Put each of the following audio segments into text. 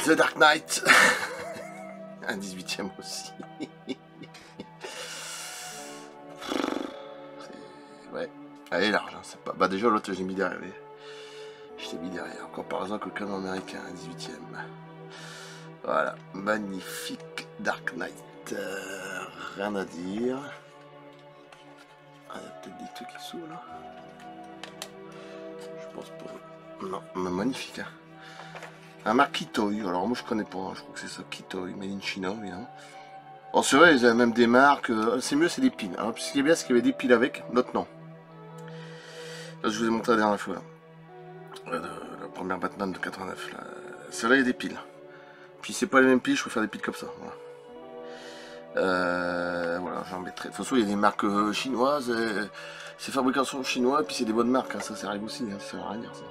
The Dark Knight. Un 18e aussi. Ouais. Elle est large, hein, c'est pas. Bah déjà l'autre j'ai mis derrière. Je t'ai mis derrière. Encore par exemple le canon américain, un 18e. Voilà. Magnifique Dark Knight. Rien à dire. Ah, il y a peut-être des trucs qui s'ouvrent là. Je pense pas. Non, mais magnifique. Hein. Un marque Kitoy. Alors moi je connais pas. Hein. Je crois que c'est ça, Kitoy. Made in China, évidemment. Oh, c'est vrai, ils avaient même des marques. C'est mieux, c'est des piles. Alors, ce qui est bien, c'est qu'il y avait des piles avec. L'autre, non. Là, je vous ai montré la dernière fois. La première Batman de 89. Celle-là, il y a des piles. Puis, c'est pas les mêmes piles, je préfère des piles comme ça. Voilà, j'en mettrai. De toute façon, il y a des marques chinoises. C'est fabrication chinoise, puis c'est des bonnes marques. Hein, ça arrive aussi. Hein, ça veut rien dire, ça.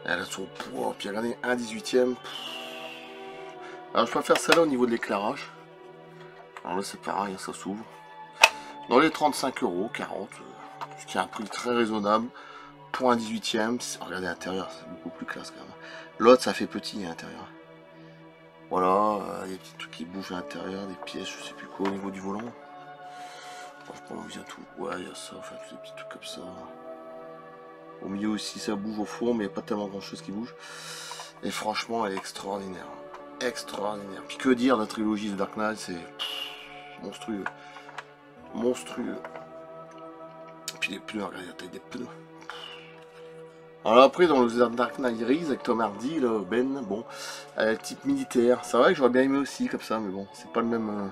Elle a son poids. Puis, regardez, un 18e. Alors, je préfère celle-là au niveau de l'éclairage. Alors là, c'est pareil, ça s'ouvre. Dans les 35 €, 40, ce qui est un prix très raisonnable. Pour un 18e, regardez l'intérieur, c'est beaucoup plus classe quand même. L'autre, ça fait petit à l'intérieur. Voilà, il y a des petits trucs qui bougent à l'intérieur, des pièces, je sais plus quoi au niveau du volant. Je prends bien tout. Ouais, il y a ça, enfin, tous des petits trucs comme ça. Au milieu aussi, ça bouge au fond, mais il n'y a pas tellement grand chose qui bouge. Et franchement, elle est extraordinaire. Extraordinaire. Puis que dire, la trilogie de Dark Knight, c'est monstrueux. Monstrueux. Puis les pneus, regardez la taille des pneus. Alors après, dans le Dark Knight Rise avec Tom Hardy, là, Ben, bon, type militaire. C'est vrai que j'aurais bien aimé aussi comme ça, mais bon, c'est pas le même.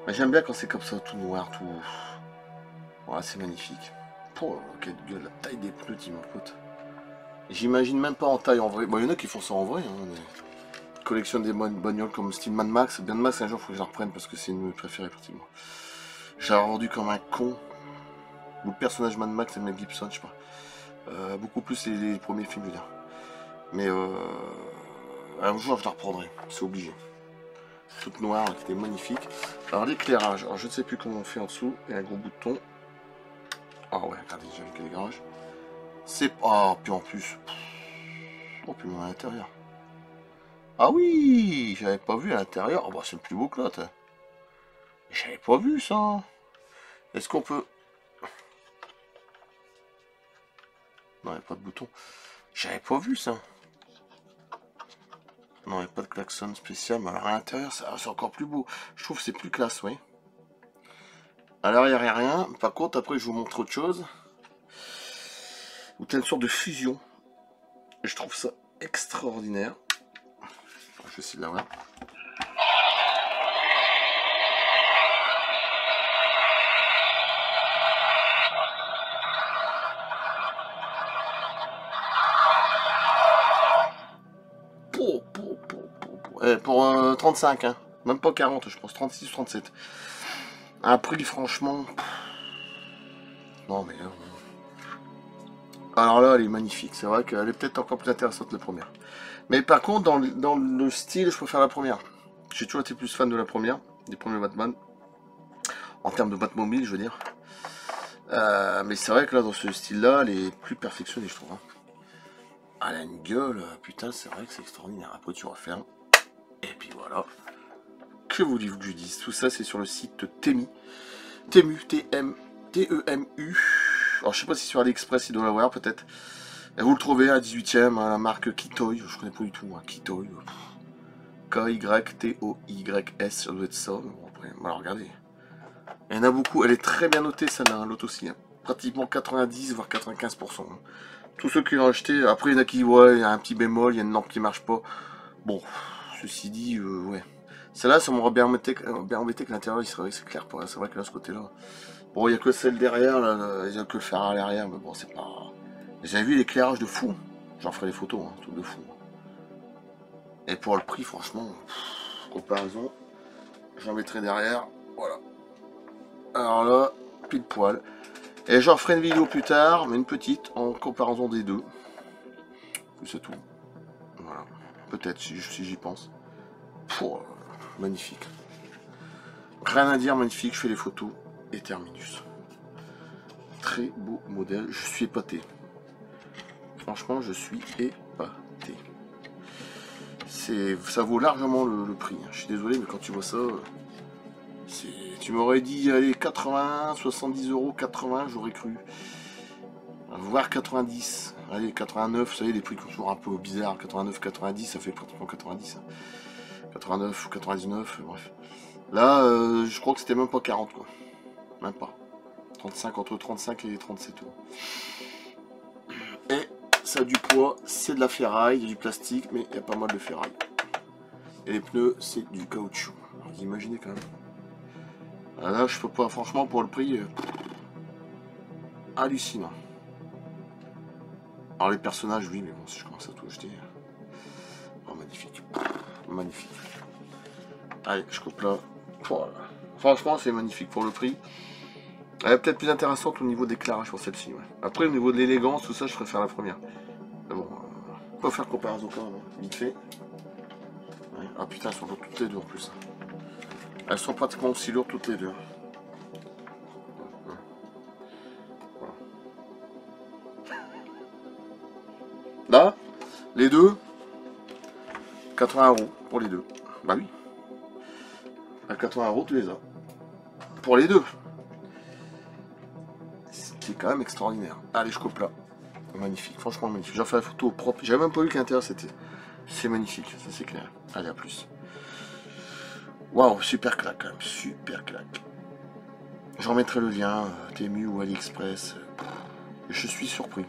Mais j'aime bien quand c'est comme ça, tout noir, tout. Voilà, c'est magnifique. Oh, quelle gueule, la taille des pneus, tu m'écoutes. J'imagine même pas en taille en vrai. Bon, il y en a qui font ça en vrai. Hein, mais... collectionne des bagnoles comme style Mad Max. Mad Max, un jour, il faut que je la reprenne parce que c'est une de mes préférées, pratiquement. J'ai vendu comme un con. Le personnage Mad Max et Mel Gibson, je sais pas. Beaucoup plus les premiers films, je veux dire. Mais un jour, je la reprendrai. C'est obligé. Toute noire, qui était magnifique. Alors, l'éclairage. Alors, je ne sais plus comment on fait en dessous. Il y a un gros bouton. Ah ouais, regardez, j'ai avec l'éclairage. C'est pas. Ah, puis en plus. Oh, puis même à l'intérieur. Ah oui, j'avais pas vu à l'intérieur. Oh, bah, c'est le plus beau que l'autre. J'avais pas vu ça. Est-ce qu'on peut. Non, il n'y a pas de bouton. J'avais pas vu ça. Non, il n'y a pas de klaxon spécial, mais alors à l'intérieur, c'est encore plus beau. Je trouve que c'est plus classe, oui. À l'arrière, il n'y a rien. Par contre, après, je vous montre autre chose. Où tu as une sorte de fusion. Et je trouve ça extraordinaire. Je vais essayer de l'avoir. Pour 35, hein. Même pas 40, je pense. 36 ou 37. Un prix, franchement... Non, mais... Alors là, elle est magnifique. C'est vrai qu'elle est peut-être encore plus intéressante que la première. Mais par contre, dans le style, je préfère la première. J'ai toujours été plus fan de la première, des premiers Batman. En termes de Batmobile, je veux dire. Mais c'est vrai que là, dans ce style-là, elle est plus perfectionnée, je trouve. Hein. Elle a une gueule, putain, c'est vrai que c'est extraordinaire. Après, tu refermes. Et puis voilà. Que voulez-vous que je dise? Tout ça, c'est sur le site Temu. Temu, T-E-M-U. Alors, je sais pas si sur AliExpress, il doit l'avoir, peut-être. Et vous le trouvez à 18e, à la marque Kitoy. Je connais pas du tout, hein, Kitoy. K-Y-T-O-Y-S, ça doit être ça. Bon, après, alors, regardez. Il y en a beaucoup. Elle est très bien notée, celle-là, hein, l'autre aussi. Hein. Pratiquement 90, voire 95%. Hein. Tous ceux qui l'ont acheté, après, il y en a qui, ouais, il y a un petit bémol, il y a une lampe qui marche pas. Bon, ceci dit, ouais. Celle-là, ça m'aurait bien embêté que l'intérieur, il serait clair. C'est vrai que là, ce côté-là. Bon, il n'y a que celle derrière, là, il n'y a que le fer à l'arrière, mais bon, c'est pas... J'avais vu l'éclairage de fou. J'en ferai des photos, hein, tout de fou. Et pour le prix, franchement, comparaison, j'en mettrai derrière, voilà. Alors là, pile poil. Et j'en ferai une vidéo plus tard, mais une petite, en comparaison des deux. C'est tout. Voilà. Peut-être, si j'y pense. Pouh, magnifique. Rien à dire, magnifique, je fais les photos. Et terminus. Très beau modèle, je suis épaté. Franchement, je suis épaté. ça vaut largement le prix. Je suis désolé, mais quand tu vois ça, tu m'aurais dit, allez, 80, 70 euros, 80, j'aurais cru. Voire 90. Allez, 89, vous savez, les prix sont toujours un peu bizarres. 89, 90, ça fait pratiquement 90. 89 ou 99, bref. Là, je crois que c'était même pas 40, quoi. Même pas. 35, entre 35 et 37 euros. Et ça a du poids, c'est de la ferraille, du plastique, mais il y a pas mal de ferraille. Et les pneus, c'est du caoutchouc. Alors, vous imaginez quand même. Là, je peux pas, franchement, pour le prix, hallucinant. Alors les personnages, oui, mais bon, si je commence à tout acheter... Oh, magnifique. Magnifique. Allez, je coupe là. Voilà. Franchement, c'est magnifique pour le prix. Elle est peut-être plus intéressante au niveau d'éclairage pour celle-ci. Ouais. Après, au niveau de l'élégance, tout ça, je préfère la première. Mais bon, on peut faire comparaison quand même, vite fait. Ouais. Ah putain, elles sont lourdes toutes les deux en plus. Elles sont pratiquement aussi lourdes toutes les deux. Là, les deux, 80 euros pour les deux. Bah oui. À 80 euros, tu les as. Pour les deux. C'est quand même extraordinaire. Allez, je coupe là. Magnifique, franchement magnifique. J'en fais la photo propre. J'avais même pas vu qu'à l'intérieur c'était. C'est magnifique, ça c'est clair. Allez, à plus. Waouh, super claque quand même. Super claque. J'en mettrai le lien, Temu ou AliExpress. Je suis surpris.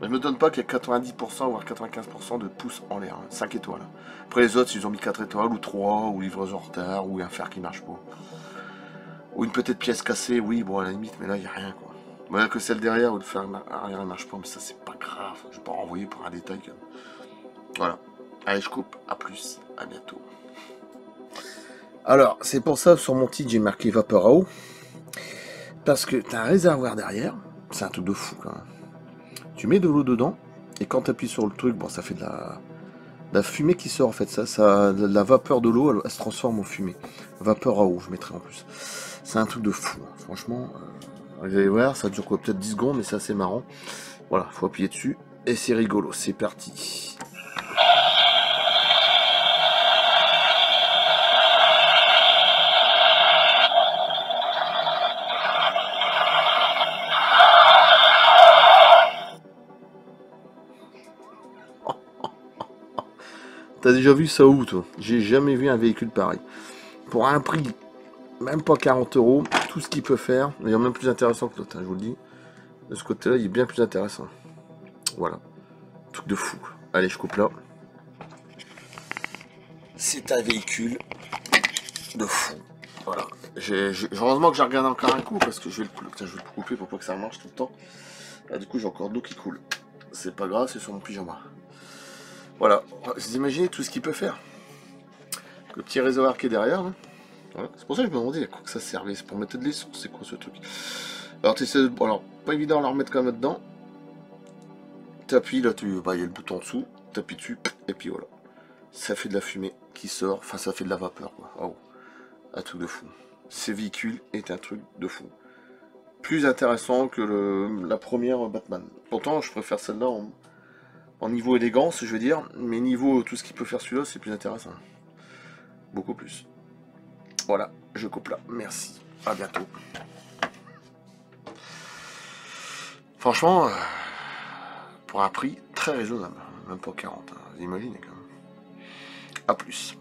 Je me donne pas qu'il y a 90% voire 95% de pouces en l'air, 5 étoiles. Après les autres, ils ont mis 4 étoiles ou 3, ou livraison en retard, ou un fer qui marche pas. Ou une petite pièce cassée, oui, bon à la limite, mais là il n'y a rien quoi. Voilà que celle derrière, ou le fer arrière ne marche pas, mais ça c'est pas grave, je vais pas renvoyer pour un détail. Voilà. Allez, je coupe, à plus, à bientôt. Alors, c'est pour ça, sur mon titre, j'ai marqué Vapeur à eau. Parce que tu as un réservoir derrière, c'est un truc de fou quand même. Tu mets de l'eau dedans, et quand tu appuies sur le truc, bon, ça fait de la fumée qui sort en fait. La vapeur de l'eau, elle se transforme en fumée. Vapeur à eau, je mettrai en plus. C'est un truc de fou, hein. Franchement. Vous allez voir, ça dure quoi, peut-être 10 secondes, mais c'est assez marrant. Voilà, faut appuyer dessus, et c'est rigolo. C'est parti. T'as déjà vu ça où, toi? J'ai jamais vu un véhicule pareil. Pour un prix, même pas 40 euros, tout ce qu'il peut faire, il est même plus intéressant que l'autre, hein, je vous le dis. De ce côté-là, il est bien plus intéressant. Voilà. Truc de fou. Allez, je coupe là. C'est un véhicule de fou. Voilà. Heureusement que j'ai regardé encore un coup, parce que je vais le couper pour pas que ça marche tout le temps. Là, du coup, j'ai encore de l'eau qui coule. C'est pas grave, c'est sur mon pyjama. Voilà, vous imaginez tout ce qu'il peut faire. Le petit réservoir qui est derrière, là. Voilà. C'est pour ça que je me demandais à quoi que ça servait. C'est pour mettre de l'essence, c'est quoi ce truc? Alors, alors, pas évident à la remettre quand même dedans. T'appuies, là, il y a le bouton en dessous. T'appuies dessus, et puis voilà. Ça fait de la fumée qui sort, enfin, ça fait de la vapeur, quoi. Oh, un truc de fou. Ce véhicule est un truc de fou. Plus intéressant que la première Batman. Pourtant, je préfère celle-là en niveau élégance, je veux dire, mais niveau tout ce qu'il peut faire celui-là, c'est plus intéressant. Beaucoup plus. Voilà, je coupe là. Merci. À bientôt. Franchement, pour un prix très raisonnable. Même pas 40, hein, vous imaginez quand même. A plus.